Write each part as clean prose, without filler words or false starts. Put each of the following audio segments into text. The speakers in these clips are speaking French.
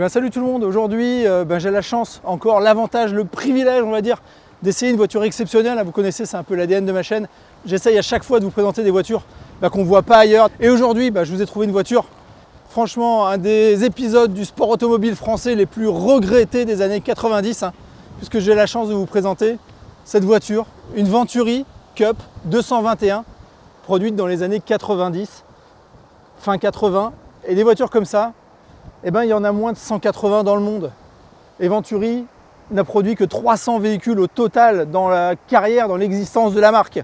Salut tout le monde, aujourd'hui j'ai la chance, encore l'avantage, le privilège on va dire, d'essayer une voiture exceptionnelle. Vous connaissez, c'est un peu l'ADN de ma chaîne. J'essaye à chaque fois de vous présenter des voitures qu'on ne voit pas ailleurs. Et aujourd'hui, je vous ai trouvé une voiture, franchement, un des épisodes du sport automobile français les plus regrettés des années 90, puisque j'ai la chance de vous présenter cette voiture, une Venturi Cup 221, produite dans les années 90, fin 80. Et des voitures comme ça, il y en a moins de 180 dans le monde. Et Venturi n'a produit que 300 véhicules au total dans la carrière, dans l'existence de la marque.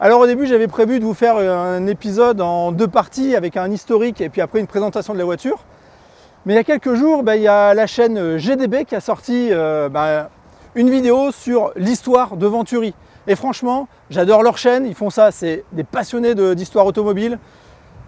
Alors au début j'avais prévu de vous faire un épisode en deux parties avec un historique et puis après une présentation de la voiture. Mais il y a quelques jours, il y a la chaîne GDB qui a sorti une vidéo sur l'histoire de Venturi. Et franchement, j'adore leur chaîne, ils font ça, c'est des passionnés d'histoire automobile.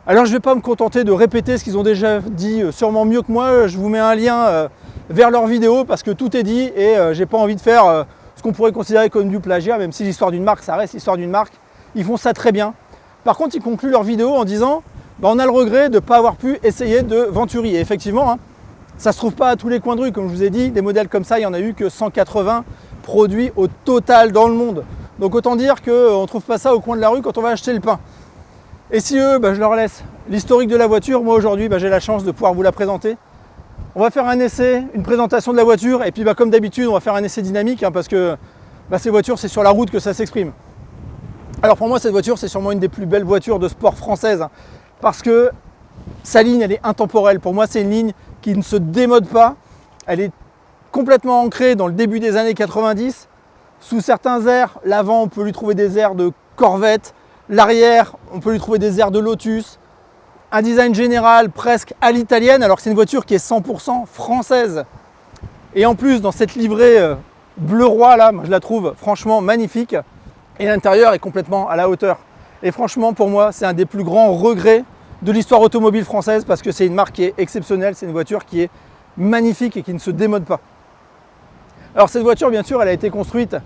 Alors je ne vais pas me contenter de répéter ce qu'ils ont déjà dit sûrement mieux que moi. Je vous mets un lien vers leur vidéo parce que tout est dit et j'ai pas envie de faire ce qu'on pourrait considérer comme du plagiat, même si l'histoire d'une marque, ça reste l'histoire d'une marque. Ils font ça très bien. Par contre, ils concluent leur vidéo en disant on a le regret de ne pas avoir pu essayer de Venturi. Et effectivement, ça ne se trouve pas à tous les coins de rue. Comme je vous ai dit, des modèles comme ça, il n'y en a eu que 180 produits au total dans le monde. Donc autant dire qu'on ne trouve pas ça au coin de la rue quand on va acheter le pain. Et si eux, je leur laisse l'historique de la voiture. Moi aujourd'hui, j'ai la chance de pouvoir vous la présenter. On va faire un essai, une présentation de la voiture. Et puis comme d'habitude, on va faire un essai dynamique parce que ces voitures, c'est sur la route que ça s'exprime. Alors pour moi, cette voiture, c'est sûrement une des plus belles voitures de sport françaises parce que sa ligne, elle est intemporelle. Pour moi, c'est une ligne qui ne se démode pas. Elle est complètement ancrée dans le début des années 90. Sous certains airs, l'avant, on peut lui trouver des airs de Corvette. L'arrière, on peut lui trouver des airs de Lotus. Un design général presque à l'italienne, alors que c'est une voiture qui est 100% française. Et en plus, dans cette livrée bleu roi, là, je la trouve franchement magnifique. Et l'intérieur est complètement à la hauteur. Et franchement, pour moi, c'est un des plus grands regrets de l'histoire automobile française parce que c'est une marque qui est exceptionnelle, c'est une voiture qui est magnifique et qui ne se démode pas. Alors cette voiture, bien sûr, elle a été construite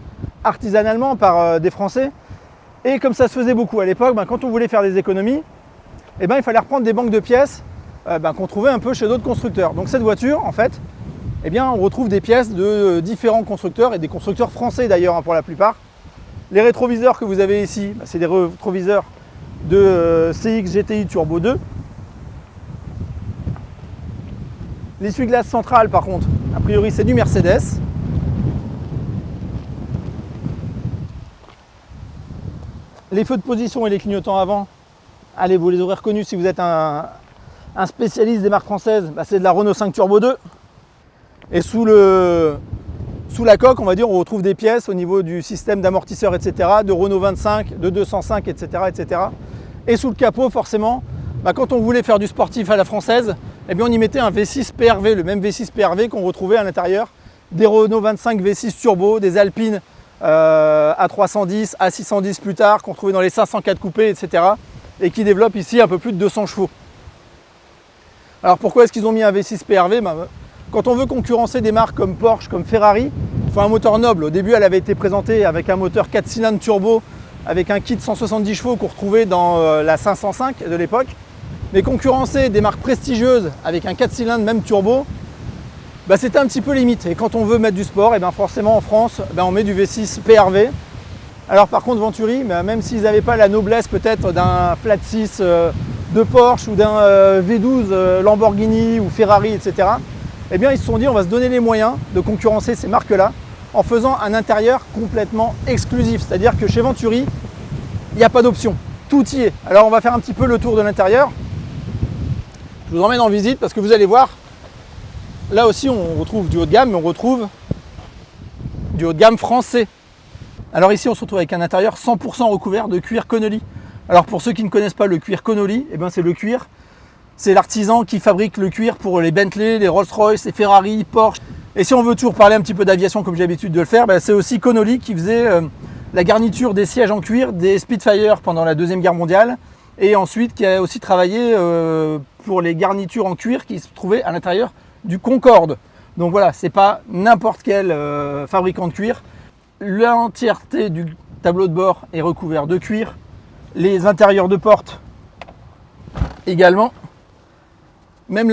artisanalement par des Français. Et comme ça se faisait beaucoup à l'époque, quand on voulait faire des économies, il fallait reprendre des banques de pièces qu'on trouvait un peu chez d'autres constructeurs. Donc cette voiture, en fait, on retrouve des pièces de différents constructeurs et des constructeurs français d'ailleurs pour la plupart. Les rétroviseurs que vous avez ici, c'est des rétroviseurs de CX GTI Turbo 2. L'essuie-glace centrale, par contre, a priori, c'est du Mercedes. Les feux de position et les clignotants avant, allez, vous les aurez reconnus si vous êtes un spécialiste des marques françaises, c'est de la Renault 5 Turbo 2. Et sous la coque, on va dire, on retrouve des pièces au niveau du système d'amortisseur, etc., de Renault 25, de 205, etc., etc. Et sous le capot, forcément, quand on voulait faire du sportif à la française, on y mettait un V6 PRV, le même V6 PRV qu'on retrouvait à l'intérieur des Renault 25 V6 Turbo, des Alpine A310, A610 plus tard, qu'on trouvait dans les 504 coupés, etc. et qui développent ici un peu plus de 200 chevaux. Alors pourquoi est-ce qu'ils ont mis un V6 PRV ? Quand on veut concurrencer des marques comme Porsche, comme Ferrari, il faut un moteur noble. Au début, elle avait été présentée avec un moteur 4 cylindres turbo, avec un kit 170 chevaux qu'on retrouvait dans la 505 de l'époque. Mais concurrencer des marques prestigieuses avec un 4 cylindres, même turbo, c'était un petit peu limite. Et quand on veut mettre du sport, forcément en France, on met du V6 PRV. Alors par contre, Venturi, même s'ils n'avaient pas la noblesse peut-être d'un Flat 6 de Porsche ou d'un V12 Lamborghini ou Ferrari, etc., ils se sont dit on va se donner les moyens de concurrencer ces marques-là en faisant un intérieur complètement exclusif. C'est-à-dire que chez Venturi, il n'y a pas d'option. Tout y est. Alors on va faire un petit peu le tour de l'intérieur. Je vous emmène en visite parce que vous allez voir, là aussi on retrouve du haut de gamme, mais on retrouve du haut de gamme français. Alors ici on se retrouve avec un intérieur 100% recouvert de cuir Connolly. Alors pour ceux qui ne connaissent pas le cuir Connolly, eh ben c'est le cuir, c'est l'artisan qui fabrique le cuir pour les Bentley, les Rolls-Royce, les Ferrari, Porsche. Et si on veut toujours parler un petit peu d'aviation comme j'ai l'habitude de le faire, ben c'est aussi Connolly qui faisait la garniture des sièges en cuir des Spitfire pendant la Deuxième Guerre mondiale. Et ensuite qui a aussi travaillé pour les garnitures en cuir qui se trouvaient à l'intérieur du Concorde. Donc voilà, c'est pas n'importe quel fabricant de cuir. L'entièreté du tableau de bord est recouvert de cuir. Les intérieurs de porte également. Même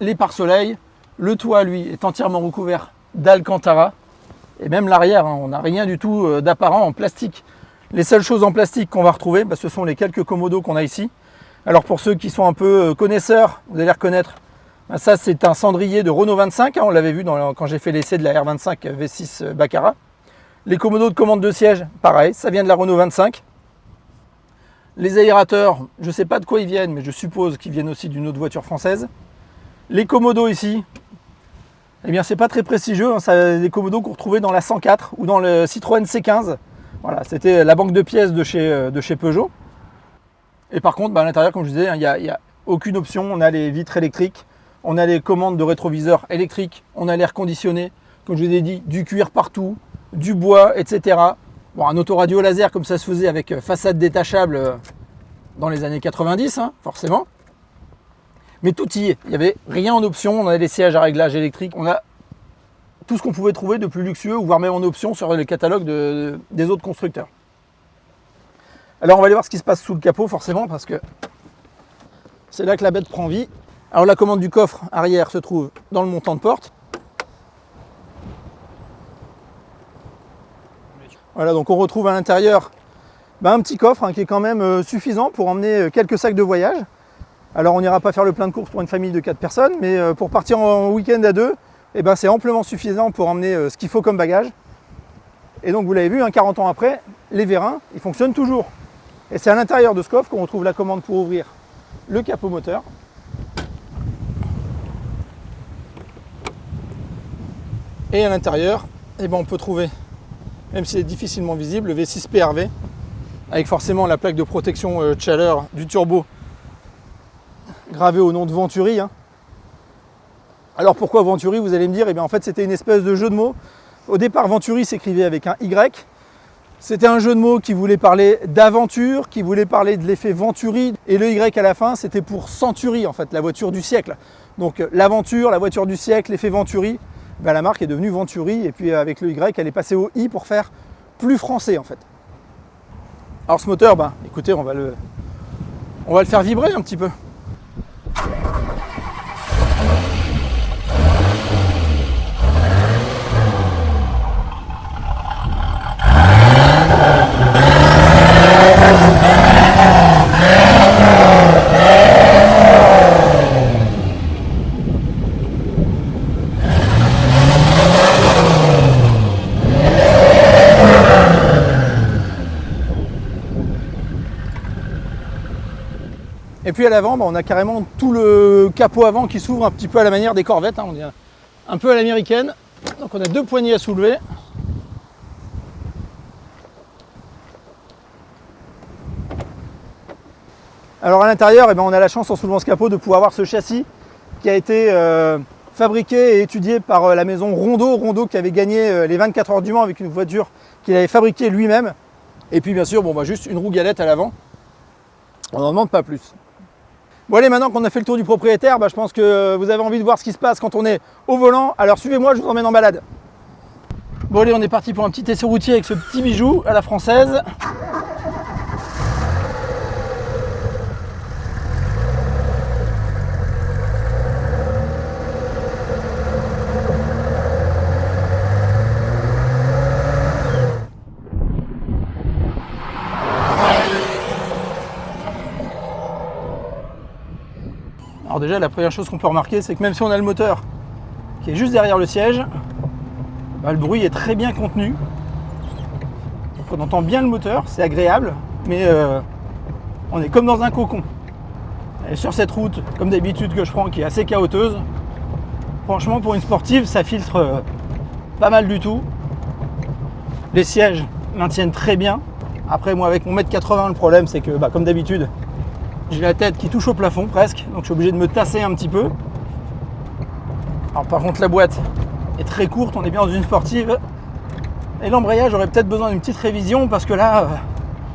les pare-soleil, le toit lui est entièrement recouvert d'Alcantara. Et même l'arrière, on n'a rien du tout d'apparent en plastique. Les seules choses en plastique qu'on va retrouver, ce sont les quelques commodos qu'on a ici. Alors pour ceux qui sont un peu connaisseurs, vous allez reconnaître, ça c'est un cendrier de Renault 25, on l'avait vu quand j'ai fait l'essai de la R25 V6 Baccarat. Les commodos de commande de siège, pareil, ça vient de la Renault 25. Les aérateurs, je ne sais pas de quoi ils viennent, mais je suppose qu'ils viennent aussi d'une autre voiture française. Les commodos ici, eh bien c'est pas très prestigieux, c'est des commodos qu'on retrouvait dans la 104 ou dans le Citroën C15. Voilà, c'était la banque de pièces de chez Peugeot. Et par contre, à l'intérieur, comme je disais, il n'y a aucune option. On a les vitres électriques, on a les commandes de rétroviseur électriques, on a l'air conditionné, comme je vous ai dit, du cuir partout, du bois, etc. Bon, un autoradio laser comme ça se faisait avec façade détachable dans les années 90, forcément. Mais tout y est, il n'y avait rien en option, on a les sièges à réglage électrique, on a tout ce qu'on pouvait trouver de plus luxueux, voire même en option sur les catalogues des autres constructeurs. Alors on va aller voir ce qui se passe sous le capot forcément, parce que c'est là que la bête prend vie. Alors la commande du coffre arrière se trouve dans le montant de porte. Voilà, donc on retrouve à l'intérieur un petit coffre qui est quand même suffisant pour emmener quelques sacs de voyage. Alors on n'ira pas faire le plein de courses pour une famille de 4 personnes, mais pour partir en week-end à 2, c'est amplement suffisant pour emmener ce qu'il faut comme bagage. Et donc vous l'avez vu, 40 ans après, les vérins, ils fonctionnent toujours. Et c'est à l'intérieur de ce coffre qu'on retrouve la commande pour ouvrir le capot moteur. Et à l'intérieur, on peut trouver, même si c'est difficilement visible, le V6 PRV, avec forcément la plaque de protection de chaleur du turbo gravée au nom de Venturi. Alors pourquoi Venturi, vous allez me dire, en fait c'était une espèce de jeu de mots. Au départ, Venturi s'écrivait avec un Y. C'était un jeu de mots qui voulait parler d'aventure, qui voulait parler de l'effet Venturi. Et le Y à la fin, c'était pour Century, en fait, la voiture du siècle. Donc l'aventure, la voiture du siècle, l'effet Venturi, la marque est devenue Venturi. Et puis avec le Y, elle est passée au I pour faire plus français, en fait. Alors ce moteur, écoutez, on va le faire vibrer un petit peu. Et puis à l'avant, on a carrément tout le capot avant qui s'ouvre un petit peu à la manière des Corvettes, on dit un peu à l'américaine. Donc on a 2 poignées à soulever. Alors à l'intérieur, on a la chance en soulevant ce capot de pouvoir voir ce châssis qui a été fabriqué et étudié par la maison Rondeau qui avait gagné les 24 heures du Mans avec une voiture qu'il avait fabriquée lui-même. Et puis bien sûr, juste une roue galette à l'avant. On n'en demande pas plus. Bon allez, maintenant qu'on a fait le tour du propriétaire, je pense que vous avez envie de voir ce qui se passe quand on est au volant. Alors suivez-moi, je vous emmène en balade. Bon allez, on est parti pour un petit essai routier avec ce petit bijou à la française. Alors déjà, la première chose qu'on peut remarquer, c'est que même si on a le moteur qui est juste derrière le siège, le bruit est très bien contenu. Donc on entend bien le moteur, c'est agréable, mais on est comme dans un cocon. Et sur cette route, comme d'habitude que je prends, qui est assez chaoteuse, franchement pour une sportive, ça filtre pas mal du tout. Les sièges maintiennent très bien. Après, moi, avec mon 1m80, le problème, c'est que, comme d'habitude, j'ai la tête qui touche au plafond presque, donc je suis obligé de me tasser un petit peu. Alors par contre, la boîte est très courte, on est bien dans une sportive. Et l'embrayage aurait peut-être besoin d'une petite révision parce que là,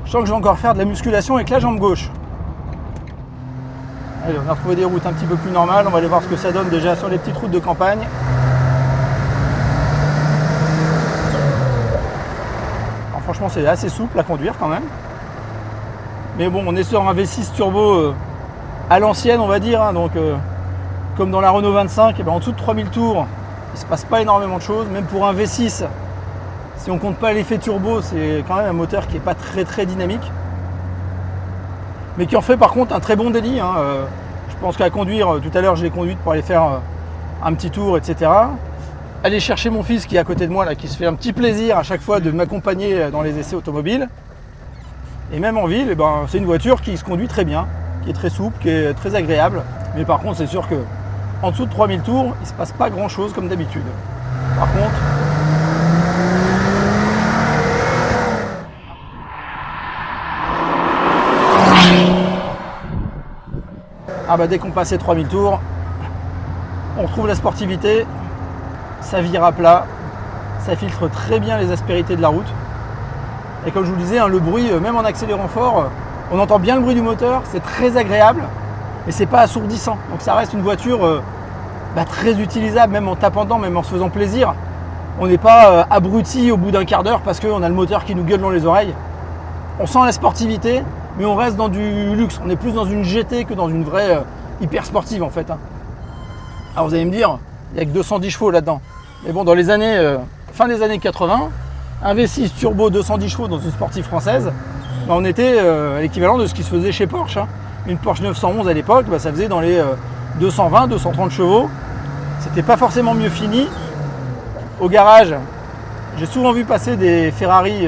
je sens que je vais encore faire de la musculation avec la jambe gauche. Allez, on a retrouvé des routes un petit peu plus normales. On va aller voir ce que ça donne déjà sur les petites routes de campagne. Alors, franchement, c'est assez souple à conduire quand même. Mais bon, on est sur un V6 turbo à l'ancienne, on va dire. Hein, donc, comme dans la Renault 25, en dessous de 3000 tours, il ne se passe pas énormément de choses. Même pour un V6, si on ne compte pas l'effet turbo, c'est quand même un moteur qui n'est pas très dynamique. Mais qui en fait par contre un très bon délit. Hein. Je pense qu'à conduire, tout à l'heure je l'ai conduite pour aller faire un petit tour, etc. Aller chercher mon fils qui est à côté de moi, là, qui se fait un petit plaisir à chaque fois de m'accompagner dans les essais automobiles. Et même en ville, c'est une voiture qui se conduit très bien, qui est très souple, qui est très agréable. Mais par contre, c'est sûr que en dessous de 3000 tours, il ne se passe pas grand chose comme d'habitude. Par contre, dès qu'on passe les 3000 tours, on retrouve la sportivité, ça vire à plat, ça filtre très bien les aspérités de la route. Et comme je vous le disais, le bruit, même en accélérant fort, on entend bien le bruit du moteur, c'est très agréable, mais c'est pas assourdissant. Donc ça reste une voiture très utilisable, même en tapant dedans, même en se faisant plaisir. On n'est pas abruti au bout d'un quart d'heure parce qu'on a le moteur qui nous gueule dans les oreilles. On sent la sportivité, mais on reste dans du luxe. On est plus dans une GT que dans une vraie hyper sportive en fait. Hein. Alors vous allez me dire, il n'y a que 210 chevaux là-dedans. Mais bon, dans les années, fin des années 80, un V6 turbo 210 chevaux dans une sportive française, on était à l'équivalent de ce qui se faisait chez Porsche. Hein. Une Porsche 911 à l'époque, ça faisait dans les 220, 230 chevaux. C'était pas forcément mieux fini. Au garage, j'ai souvent vu passer des Ferrari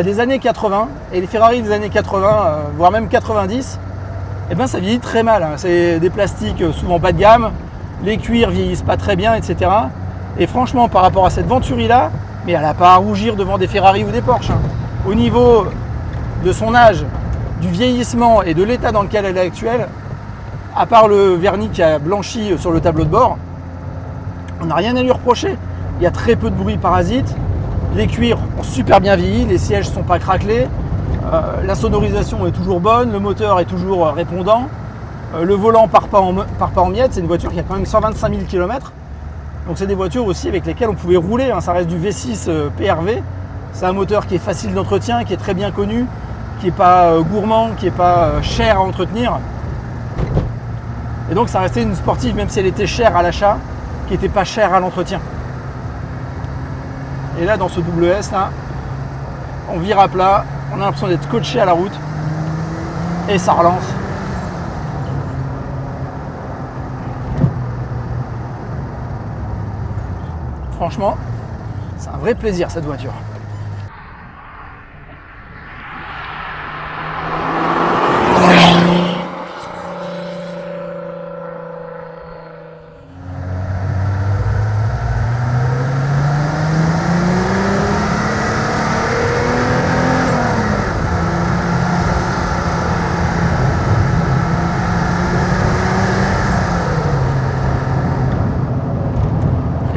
des années 80, et les Ferrari des années 80, voire même 90, ça vieillit très mal. Hein. C'est des plastiques souvent bas de gamme, les cuirs vieillissent pas très bien, etc. Et franchement, par rapport à cette Venturi-là, mais elle n'a pas à rougir devant des Ferrari ou des Porsche. Hein. Au niveau de son âge, du vieillissement et de l'état dans lequel elle est actuelle, à part le vernis qui a blanchi sur le tableau de bord, on n'a rien à lui reprocher. Il y a très peu de bruit parasite, les cuirs ont super bien vieilli, les sièges ne sont pas craquelés, la sonorisation est toujours bonne, le moteur est toujours répondant, le volant part pas en miettes, c'est une voiture qui a quand même 125 000 km. Donc c'est des voitures aussi avec lesquelles on pouvait rouler, hein. Ça reste du V6 PRV, c'est un moteur qui est facile d'entretien, qui est très bien connu, qui n'est pas gourmand, qui n'est pas cher à entretenir. Et donc ça restait une sportive, même si elle était chère à l'achat, qui n'était pas chère à l'entretien. Et là, dans ce double S, là, on vire à plat, on a l'impression d'être scotché à la route, et ça relance. Franchement, c'est un vrai plaisir cette voiture.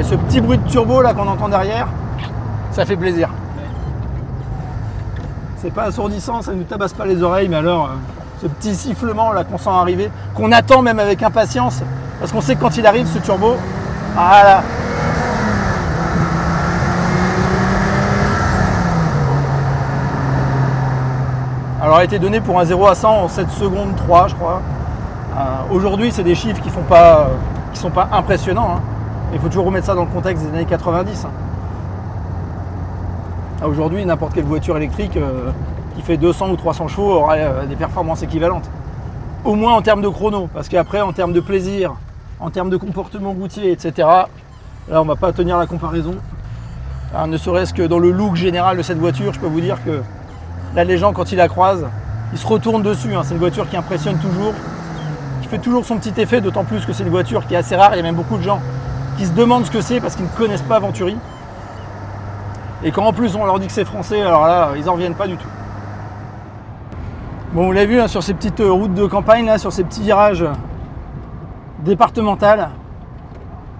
Ce petit bruit de turbo là qu'on entend derrière, ça fait plaisir. C'est pas assourdissant, ça ne nous tabasse pas les oreilles, mais alors ce petit sifflement là qu'on sent arriver, qu'on attend même avec impatience, parce qu'on sait que quand il arrive ce turbo, voilà. Alors, il a été donné pour un 0 à 100 en 7 secondes 3, je crois. Aujourd'hui, c'est des chiffres qui sont pas impressionnants. Hein. Il faut toujours remettre ça dans le contexte des années 90. Aujourd'hui, n'importe quelle voiture électrique qui fait 200 ou 300 chevaux aura des performances équivalentes. Au moins en termes de chrono, parce qu'après, en termes de plaisir, en termes de comportement routier, etc., là, on ne va pas tenir la comparaison. Alors, ne serait-ce que dans le look général de cette voiture, je peux vous dire que là, les gens, quand ils la croisent, ils se retournent dessus. Hein. C'est une voiture qui impressionne toujours, qui fait toujours son petit effet, d'autant plus que c'est une voiture qui est assez rare. Il y a même beaucoup de gens qui se demandent ce que c'est parce qu'ils ne connaissent pas Venturi. Et quand en plus on leur dit que c'est français, alors là, ils n'en reviennent pas du tout. Bon, vous l'avez vu, hein, sur ces petites routes de campagne, là, sur ces petits virages départementaux.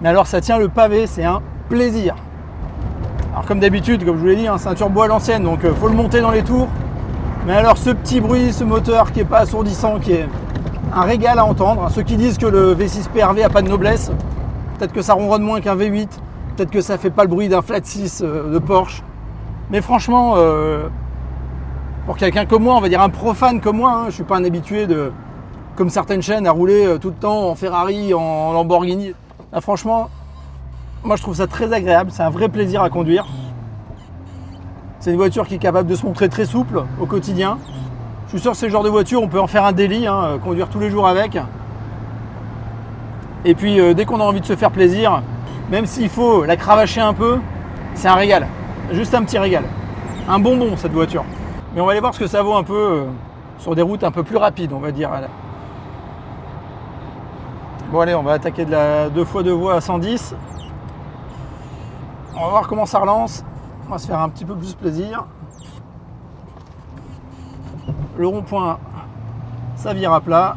Mais alors ça tient le pavé, c'est un plaisir. Alors comme d'habitude, comme je vous l'ai dit, hein, c'est un turbo à l'ancienne, donc il faut le monter dans les tours. Mais alors ce petit bruit, ce moteur qui n'est pas assourdissant, qui est un régal à entendre. Ceux qui disent que le V6 PRV n'a pas de noblesse, peut-être que ça ronronne moins qu'un V8, peut-être que ça ne fait pas le bruit d'un flat 6 de Porsche. Mais franchement, pour quelqu'un comme moi, on va dire un profane comme moi, hein, je ne suis pas un habitué de, comme certaines chaînes, à rouler tout le temps en Ferrari, en Lamborghini. Là, franchement, moi je trouve ça très agréable, c'est un vrai plaisir à conduire. C'est une voiture qui est capable de se montrer très souple au quotidien. Je suis sûr que c'est le genre de voiture, on peut en faire un délit, hein, conduire tous les jours avec. Et puis dès qu'on a envie de se faire plaisir, même s'il faut la cravacher un peu, c'est un régal. Juste un petit régal. Un bonbon cette voiture. Mais on va aller voir ce que ça vaut un peu sur des routes un peu plus rapides, on va dire. Bon allez, on va attaquer de la 2x2 voies à 110. On va voir comment ça relance. On va se faire un petit peu plus plaisir. Le rond-point, ça vire à plat.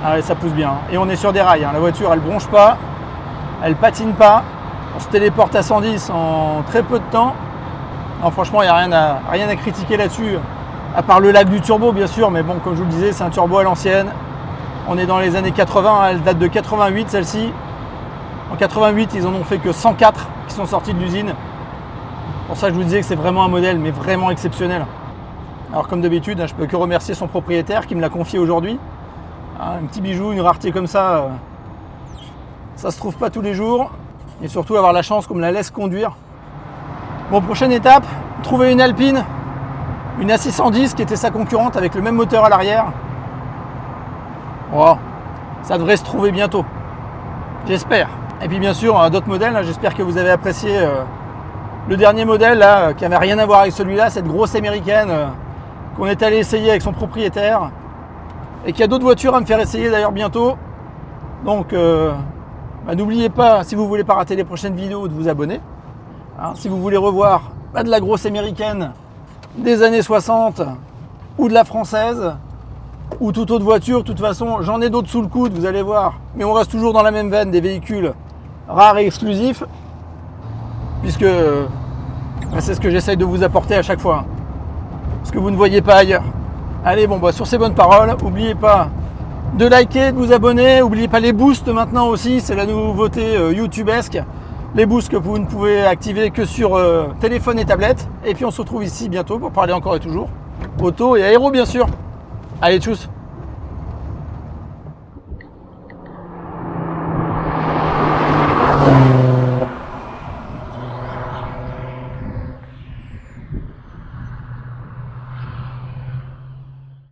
Ah ouais, ça pousse bien. Et on est sur des rails. Hein. La voiture, elle bronche pas, elle patine pas. On se téléporte à 110 en très peu de temps. Non, franchement, il n'y a rien à critiquer là-dessus. À part le lag du turbo, bien sûr. Mais bon, comme je vous le disais, c'est un turbo à l'ancienne. On est dans les années 80. Hein. Elle date de 88, celle-ci. En 88, ils en ont fait que 104 qui sont sortis de l'usine. Pour ça, je vous disais que c'est vraiment un modèle, mais vraiment exceptionnel. Alors, comme d'habitude, je ne peux que remercier son propriétaire qui me l'a confié aujourd'hui. Un petit bijou, une rareté comme ça, ça se trouve pas tous les jours. Et surtout avoir la chance qu'on me la laisse conduire. Bon, prochaine étape, trouver une Alpine, une A610 qui était sa concurrente avec le même moteur à l'arrière. Oh, ça devrait se trouver bientôt, j'espère. Et puis bien sûr, d'autres modèles, là, j'espère que vous avez apprécié le dernier modèle là, qui n'avait rien à voir avec celui-là, cette grosse américaine qu'on est allé essayer avec son propriétaire. Et qu'il y a d'autres voitures à me faire essayer d'ailleurs bientôt. Donc n'oubliez pas, si vous ne voulez pas rater les prochaines vidéos, de vous abonner. Hein, si vous voulez revoir de la grosse américaine des années 60 ou de la française ou toute autre voiture, de toute façon j'en ai d'autres sous le coude, vous allez voir. Mais on reste toujours dans la même veine des véhicules rares et exclusifs. Puisque c'est ce que j'essaye de vous apporter à chaque fois. Ce que vous ne voyez pas ailleurs. Allez, bon, sur ces bonnes paroles, n'oubliez pas de liker, de vous abonner. N'oubliez pas les boosts maintenant aussi, c'est la nouveauté youtubesque. Les boosts que vous ne pouvez activer que sur téléphone et tablette. Et puis on se retrouve ici bientôt pour parler encore et toujours auto et aéro bien sûr. Allez, tchuss!